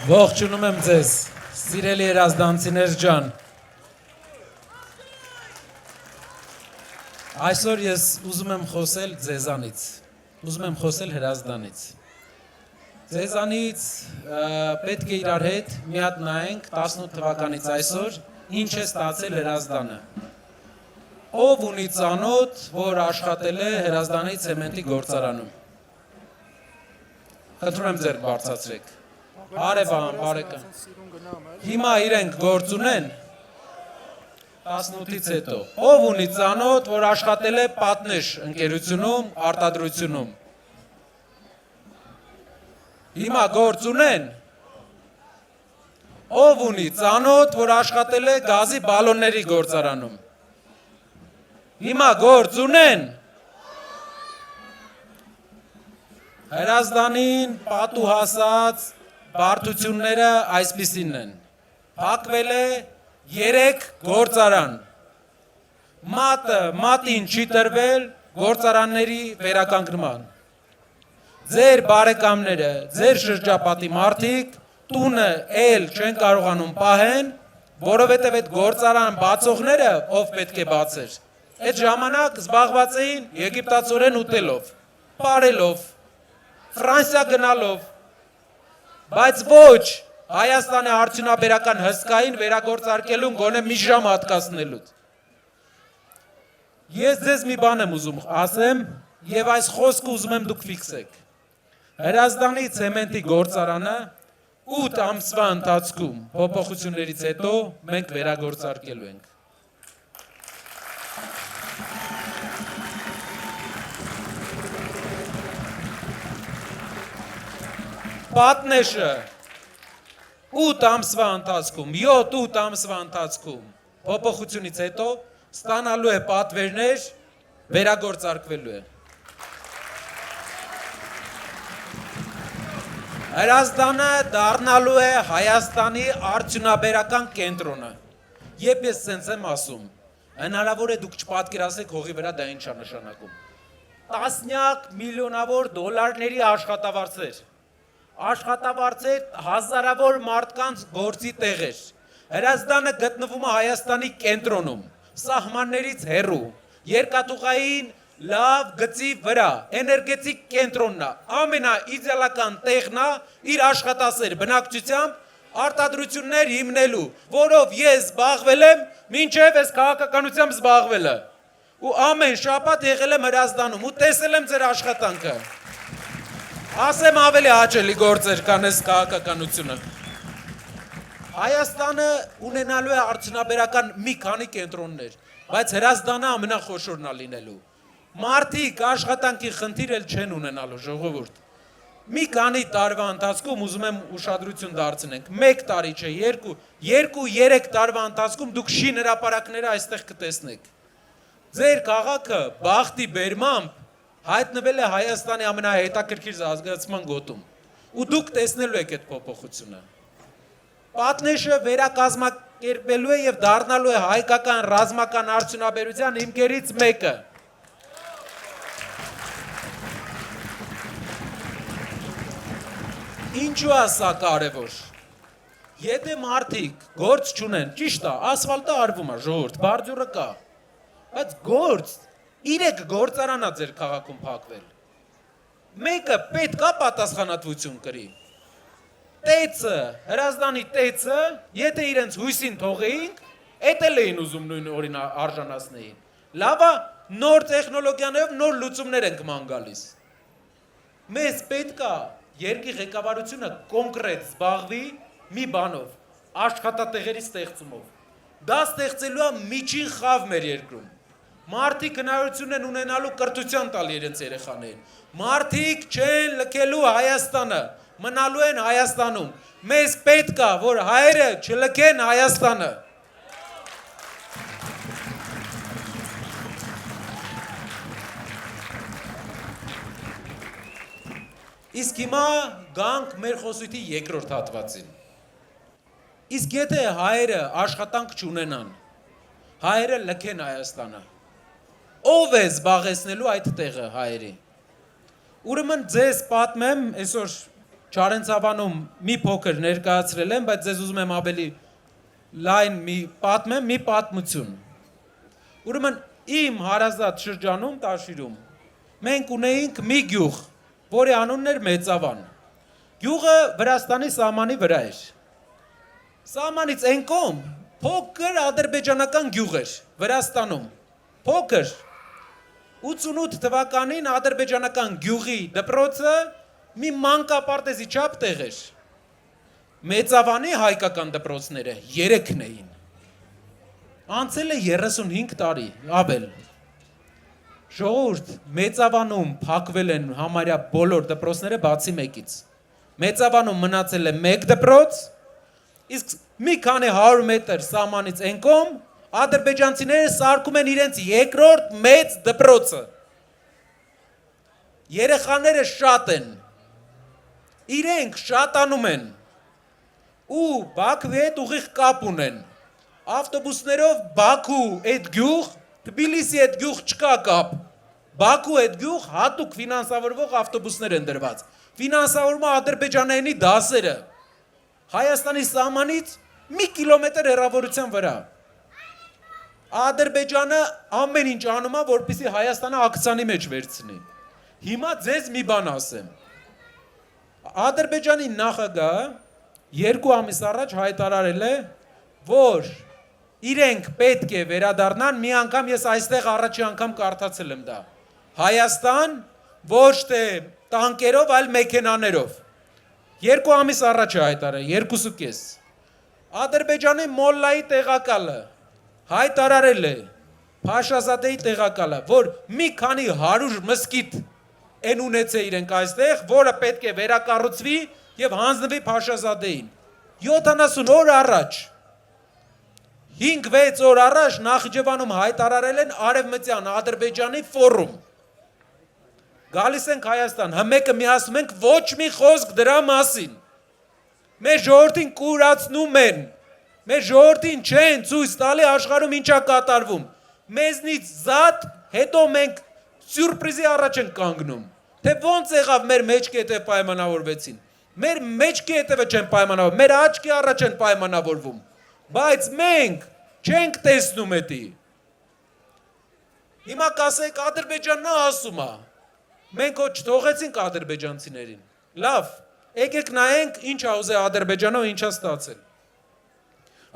Ողջունում եմ ձեզ, սիրելի երազդանցիներ ջան։ Այսօր ես ուզում եմ խոսել ձեզանից, ուզում եմ խոսել հրազդանից։ Ձեզանից պետք է իրար հետ մի հատ նայենք 18 թվականից այսօր ինչ է ստացել հրազդանը։ Ով ունի ծանոթ, որ աշխատել է հրազդանի ցեմենտի գործարանում։ Խնդրում եմ ձեր բարձրացրեք։ Արևան, բարեկամ։ Հիմա իրենք գործ ունեն 18-ից հետո։ Ով ունի ծանոթ, որ աշխատել է պատնեշ ընկերությունում, արտադրությունում։ Հիմա գործ ունեն։ Ով ունի ծանոթ, որ աշխատել է գազի բալոնների գործարանում։ Հիմա գործ ունեն։ Հրազդանին պատուհասած բարդությունները այսպիսին են։ Փակվել է 3 գործարան։ Մատին չի տրվել գործարանների վերականգնման։ Ձեր բարեկամները, ձեր շրջապատի մարդիկ տունը էլ չեն կարողանում պահեն, որովհետև այդ գործարան բացողները ով պետք է բացեր։ Այդ ժամանակ զբաղված էին եգիպտացորեն ուտելով, պարելով, Ֆրանսիա գնալով, բայց ոչ Հայաստանի արդյունաբերական հսկային վերագործարկելուն գոնե մի ժամ հատկացնելու։ Ես ձեզ մի բան եմ ուզում ասեմ եւ այս խոսքը ուզում եմ դուք ֆիքսեք։ Հրազդանի ցեմենտի գործարանը 8 ամսվա ընթացքում փոփոխություններից հետո մենք վերագործարկելու ենք։ Պատնեշը 8 ամսվա ընթացքում, 7-8 ամսվա ընթացքում փոփոխությունից հետո ստանալու է պատվերներ, վերագործարկվելու է։ Հրազդանը դառնալու է Հայաստանի արդյունաբերական կենտրոնը։ Երբ ես սենց եմ ասում, հնարավոր է դուք չպատկերացեք հողի վրա դա ինչ է նշանակում։ Տասնյակ միլիոնավոր դոլարների աշխատավարձեր, հազարավոր մարդկանց գործի տեղեր։ Հրազդանը գտնվում է Հայաստանի կենտրոնում, սահմաններից հեռու, երկաթուղային լավ գծի վրա, էներգետիկ կենտրոնն է, ամենաիդեալական տեղն է իր աշխատասեր բնակչությամբ արտադրություններ հիմնելու, որով ես զբաղվել եմ, մինչև ես քաղաքականությամբ զբաղվել եմ։ Ու ամեն շաբաթ եղել եմ Հրազդանում ու տեսել եմ ձեր աշխատանքը։ Ասեմ ավելի հաճելի գործեր կան այս քաղաքականությունը։ Հայաստանը ունենալու է արդյունաբերական մի քանի կենտրոններ, բայց Հրազդանը ամենախոշորն է լինելու։ Մարդիկ աշխատանքի խնդիր էլ չեն ունենալու, ժողովուրդ։ Մի քանի տարվա ընթացքում ուզում եմ ուշադրություն դարձնենք։ 1 տարի չէ, 2-3 տարվա ընթացքում դուք շին հրապարակները այստեղ կտեսնեք։ Ձեր քաղաքը բախտի բերմամբ հայտնվել է Հայաստանի ամենահետաքրքիր զարգացման գոտում։ Ու դուք տեսնելու եք այդ փոփոխությունը։ Պատնեշը վերակազմակերպելու է եւ դառնալու է հայկական ռազմական արդյունաբերության հիմքերից մեկը։ Ինչու է սա կարևոր։ Եթե մարդիկ գործ չունեն, ճիշտ է, ասֆալտը արվում է, ժողովուրդ, բարձուրը կա, բայց գործ 3 գործարանա ձեր քաղաքում փակվել։ Մեկը պետք է պատասխանատվություն կրի։ Տեցը, Հրազդանի տեցը, եթե իրենց հույսին թողեինք, էտել էին ուզում նույն օրին արժանացնեին։ Լավ է, նոր տեխնոլոգիաներով նոր լուծումներ ենք ման գալիս։ Մեզ պետք է երկրի ղեկավարությունը կոնկրետ զբաղվի մի բանով, աշխատատեղերի ստեղծումով։ Դա ստեղծելու է միջին խավ մեր երկրում։ Մարդիկ հնարավորություն են ունենալու կրթության տալ իրենց երեխաներին։ Մարդիկ չեն լքելու Հայաստանը, մնալու են Հայաստանում։ Մեզ պետք է, որ հայերը չլքեն Հայաստանը։ Իսկ հիմա գանք մեր խոսույթի երկրորդ հատվածին։ Իսկ եթե հայերը աշխատանք չունենան, հայերը լքեն Հայաստանը, ով է զբաղեցնելու այդ տեղը հայերի։ Ուրեմն ձեզ պատմեմ, այսօր Չարենցավանում մի փոքր ներկայացրել եմ, բայց ձեզ ուզում եմ ավելի լայն պատմեմ մի պատմություն։ Ուրեմն իմ հարազատ շրջանում Տաշիրում մենք ունեինք մի գյուղ, որի անունն էր Մեծավան։ Գյուղը Վրաստանի սահմանի վրա էր։ Սահմանից այն կողմ փոքր ադրբեջանական գյուղ էր Վրաստանում։ Փոքր 88 թվականին ադրբեջանական գյուղի դպրոցը մի մանկապարտեզի չափ տեղ էր։ Մեծավանի հայկական դպրոցները 3-ն էին։ Անցել է 35 տարի, ավել։ Ժողովուրդ, Մեծավանում փակվել են համարյա բոլոր դպրոցները բացի մեկից։ Մեծավանում մնացել է մեկ դպրոց, իսկ մի քանի 100 մետր սահմանից այն կողմ ադրբեջանցիները սարքում են իրենց երկրորդ մեծ դպրոցը։ Երեխաները շատ են, իրենք շատանում են ու Բաքվի հետ ուղիղ կապ ունեն։ Ավտոբուսներով Բաքու այդ գյուղ, Թբիլիսի այդ գյուղ չկա կապ։ Բաքու այդ գյուղ հատուկ ֆինանսավորվող ավտոբուսներ են դրված։ Ֆինանսավորումը ադրբեջանայինի դասերը։ Հայաստանի սահմանից մի կիլոմետր հեռավորության վրա։ Ադրբեջանը ամեն ինչ անում է, որպեսզի Հայաստանը ակցիանի մեջ վերցնի։ Հիմա ձեզ մի բան ասեմ։ Ադրբեջանի նախագահը 2 ամիս առաջ հայտարարել է, որ իրենք պետք է վերադառնան, մի անգամ ես այստեղ առաջի անգամ կարդացել եմ դա։ Հայաստան ոչ թե տանկերով, այլ մեքենաներով։ 2 ամիս առաջ է հայտարարել, 2.5։ Ադրբեջանի մոլլայի տեղակալը հայտարարել է, Փաշազադեի տեղակալը, որ մի քանի 100 մզկիթ են ունեցել իրենք այստեղ, որը պետք է վերակառուցվի եւ հանձնվի Փաշազադեին։ 70 օր առաջ, 5-6 օր առաջ Նախիջևանում հայտարարել են Արևմտյան Ադրբեջանի ֆորում։ Գալիս ենք Հայաստան, մեկը միասում ենք ոչ մի խոսք դրա մասին։ Մեր ժողովրդին կուրացնում են, մեր ժողովրդին չեն ցույց տալի աշխարհում ինչա կատարվում։ Մեզնից զատ, հետո մենք սյուրպրիզի առաջ ենք կանգնում։ Թե ոնց եղավ մեր մեջքի հետ պայմանավորվեցին։ Մեր մեջքի հետևը չեն պայմանավորվում, մեր աչքի առաջ են պայմանավորվում, բայց մենք չենք տեսնում էդի։ Հիմա կասեք Ադրբեջանն ասում է, մենք ոչ թողեցինք ադրբեջանցիներին։ Լավ, եկեք նայենք ինչ ա ուզել Ադրբեջանը ու ինչա ստացել։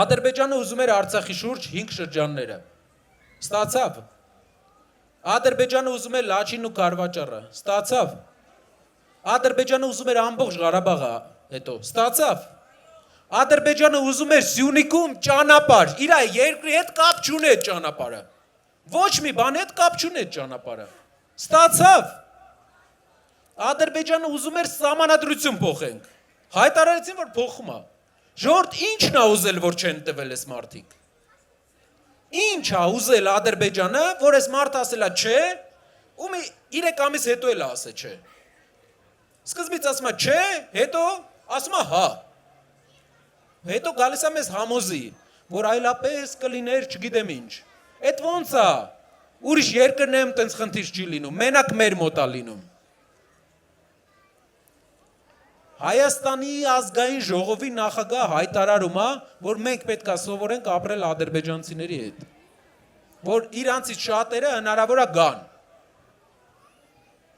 Ադրբեջանը ուզում էր Արցախի շուրջ 5 շրջանները։ Ստացավ։ Ադրբեջանը ուզում էր Լաչինն ու Կարվաճառը։ Ստացավ։ Ադրբեջանը ուզում էր ամբողջ Ղարաբաղը, հետո ստացավ։ Ադրբեջանը ուզում էր Սյունիքում ճանապարհ, իր երկրի հետ կապ չունի այդ ճանապարհը։ Ոչ մի բան հետ կապ չունի այդ ճանապարհը։ Ստացավ։ Ադրբեջանը ուզում էր սահմանադրություն փոխենք։ Հայտարարեցին, որ փոխում է։ Ժողովուրդ ի՞նչն է ուզել, որ չեն տվել այս մարդիկ։ Ինչ է ուզել Ադրբեջանը, որ այս մարդը ասել է չէ, ու 3 ամիս հետո էլ ասել չէ։ Սկզբից ասում է չէ, հետո ասում է հա։ Հետո գալիս է մեզ համոզի, որ այլապես կլիներ, չգիտեմ ինչ։ Այդ ոնց է։ Ուրիշ երկրներում տենց խնդիր չի լինում, մենակ մեր մոտ է լինում։ Հայաստանի ազգային ժողովի նախագահ հայտարարում է, որ մենք պետք է սովորենք ապրել ադրբեջանցիների հետ, որ իրանցից շատերը հնարավոր է գան,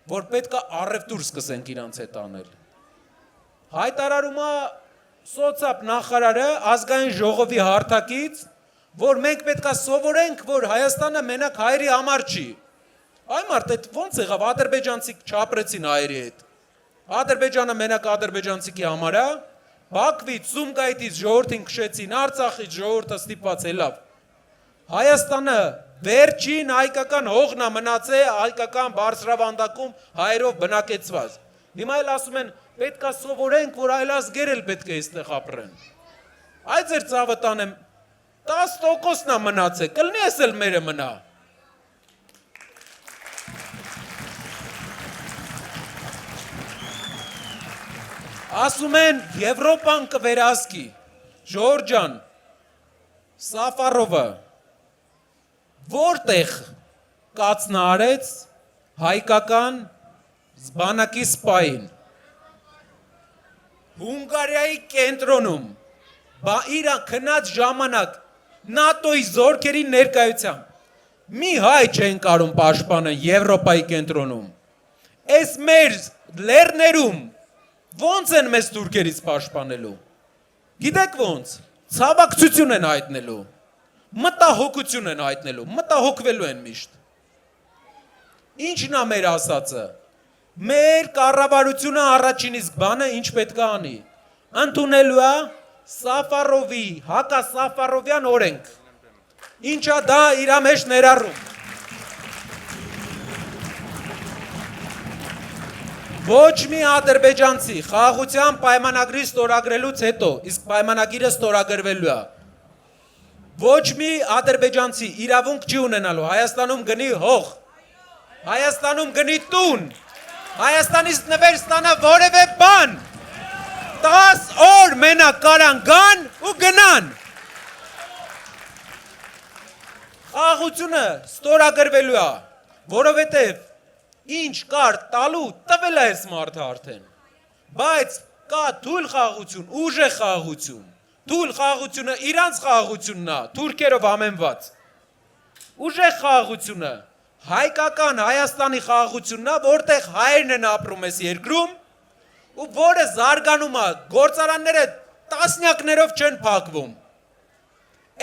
որ պետք է առևտուր սկսենք իրանց հետ անել։ Հայտարարում է սոցիալ նախարարը ազգային ժողովի հարթակից, որ մենք պետք է սովորենք, որ Հայաստանը մենակ հայերի համար չի։ Այ մարդ, այդ ոնց եղավ ադրբեջանցիք չապրեցին հայերի հետ։ Ադրբեջանը մենակ ադրբեջանցիքի համար է, Բաքվից, Սումգայիթից ժողովրդին քշեցին, Արցախից ժողովուրդը ստիպված ելավ։ Հայաստանը վերջին հայկական հողն է մնացել հայկական բարձրավանդակում հայերով բնակեցված։ Հիմա էլ ասում են, պետք է սովորենք, որ այլազգեր էլ պետք է այստեղ ապրեն։ Այդ ձեր ծավը տանեմ 10%-ն է մնացել, կլինի էս էլ մերը մնա։ Ասում են Եվրոպան կվերահսկի, Ժորժ ջան, Սաֆարովը որտեղ կացնա արեց հայկական զբանակի սպային։ Հունգարիայի կենտրոնում իրան քնած ժամանակ ՆԱՏՕ-ի զորքերի ներկայությամբ մի հայ չեն կարում պաշտպանել Եվրոպայի կենտրոնում։ Այս մեր լեռներում ոնց են մեզ թուրքերից պաշտպանելու։ Գիտեք ոնց։ Ցավակցություն են հայտնելու։ Մտահոգություն են հայտնելու, մտահոգվելու են միշտ։ Ինչն է մեր ասածը։ Մեր կառավարությունը առաջին իսկ բանը ինչ պետք է անի։ Ընդունելու է Սաֆարովի, Հակա Սաֆարովյան օրենք։ Ինչա դա իր մեջ ներառում։ Ոչ մի ադրբեջանցի խաղաղության պայմանագրի ստորագրելուց հետո, իսկ պայմանագիրը ստորագրվելու է։ Ոչ մի ադրբեջանցի իրավունք չի ունենալու Հայաստանում գնի հող, Հայաստանում գնի տուն, Հայաստանից նվեր ստանա որևէ բան, 10 օր մենակ կարան գան ու գնան։ Խաղաղությունը ստորագրվելու է, որովհետև ինչ կար տալու տվել է այս մարդը արդեն, բայց կա թույլ խաղաղություն, ուժեղ խաղաղություն։ Թույլ խաղաղությունը իրանց խաղաղությունն է, թուրքերով ամենված։ Ուժեղ խաղաղությունը հայկական Հայաստանի խաղաղությունն է, որտեղ հայերն են ապրում այս երկրում, ու որը զարգանում է, գործարանները տասնյակներով չեն փակվում։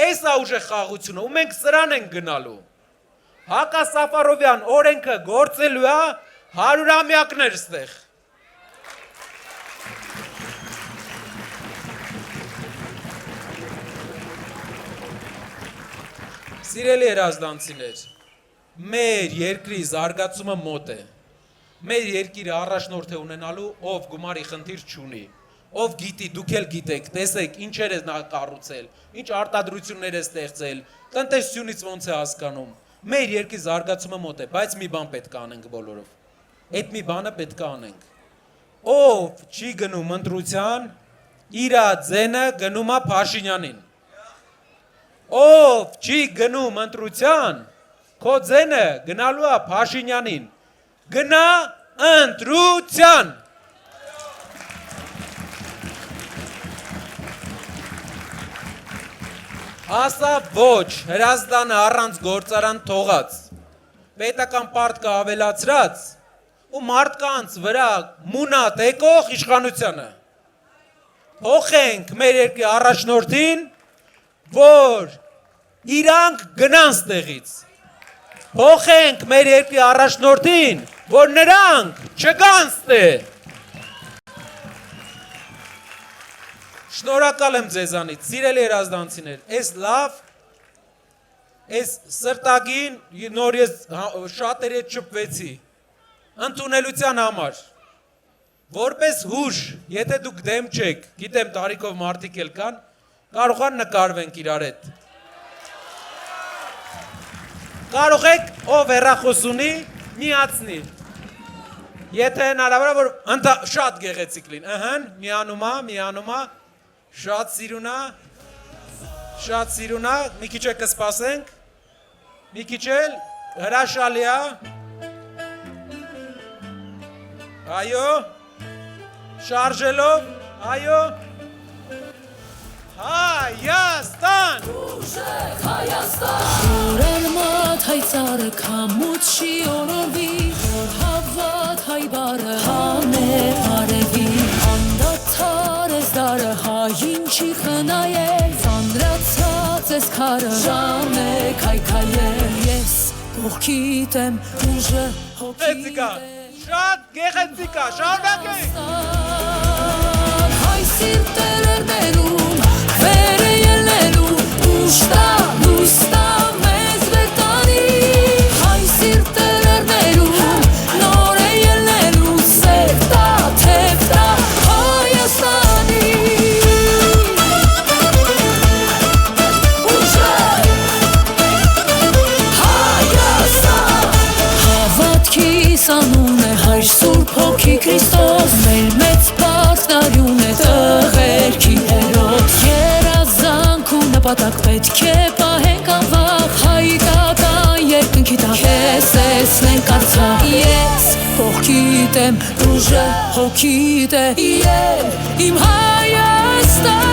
Այս է ուժեղ խաղաղությունը, ու մենք սրան ենք գնալու։ Հակա Սաֆարովյան օրենքը գործելու է 100-ամյակներ ստեղ։ Սիրելի երազդանցիներ, մեր երկրի զարգացումը մոտ է, մեր երկիրը առաջնորդ է ունենալու, ով գումարի խնդիր չունի, ով գիտի, դուք էլ գիտեք, տեսեք, ինչեր է նա կառուցել, ինչ արտադրություններ է ստեղծել, տնտեսությունից ոնց է հասկանում, մեր երկրի զարգացումը մոտ է, բայց մի բան պետք է անենք բոլորով, այդ մի բանը պետք է անենք, ով չի գնում ընտրության, իրա ձենը գնում է Փաշինյանին, ով չի գնում ընտրության, քո ձենը գնալու է Փաշինյանին, գնա ընտրության։ Ասա ոչ, Հրազդանը առանց գործարան թողած, պետական պարտքը ավելացրած ու մարդկանց վրա մունատ եկող իշխանությանը։ Փոխենք մեր երկրի առաջնորդին, որ իրանք գնան ստեղից, փոխենք մեր երկրի առաջնորդին, որ նրանք չգան ստեղ։ Շնորհակալ եմ ձեզանից, սիրելի երազդանցիներ, այս լավ, այս սրտագին նոր ես շատերի հետ շփվեցի, ընդունելության համար, որպես հուշ, եթե դուք դեմ չեք, գիտեմ տարիքով մարդիկ էլ կան, կարող են նկարվենք իրար հետ։ Կարող եք, ով հեռախոս ունի, միացնի։ Եթե հնարավոր է, որ շատ գեղեցիկ լինի, միանում է, շատ սիրուն է, մի քիչ է կսպասենք, մի քիչ էլ հրաշալի է, այո, շարժելով, այո, Հայաստան! Ուժեղ Հայաստան! Որել մատ հայցարը կամուտ շի օրովի, հավատ հայ բարը հաներ արևի, անդատար ես դարը հային չի խնայել, ծանդրացած ես քարը, ժամեք հայքայել, ես կողքիտ եմ ուժը հոգիտ է, շատ գեղեցիկ է, շարունակենք! Հայ սիրտեր էր ներում, վեր է ելնելու, ուշտա, լույստա, մեզ վեր տանի, հայ սիրտեր էր ներում, նոր է ելնելու, սերտա, թեվտա, Հայաստանի, ուժեղ, Հայաստան, հավատքիս անուն է հայր Սուրբ Հոգի Քրիստոս, մեր մեծ պարտարյուն է տղերքի հերոս, երազանք ու նպատակ պետք է պահենք անվախ, հայկական երկնքի տակ, քեզ տեսնենք արցախ, ես կողքիդ գիտեմ ուժը հոգիդ է իմ Հայաստան